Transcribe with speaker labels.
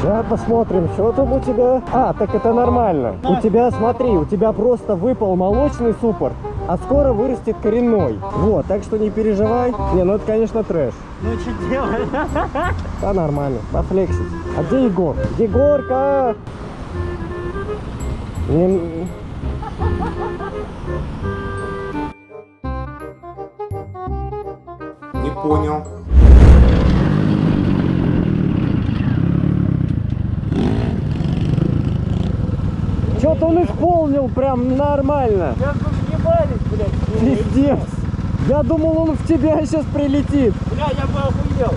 Speaker 1: Сейчас посмотрим, что там у тебя. А, так это нормально. У тебя, смотри, у тебя просто выпал молочный суппорт, а скоро вырастет коренной. Вот, так что не переживай. Не, ну это, конечно, трэш.
Speaker 2: Ну что делать?
Speaker 1: Да нормально, пофлексить. А где Егор? Егорка! Не...
Speaker 3: Не понял.
Speaker 1: Что-то он исполнил прям нормально.
Speaker 2: Я тут въебались, блядь.
Speaker 1: Пиздец. Я думал, он в тебя сейчас прилетит.
Speaker 2: Бля, я бы охуел.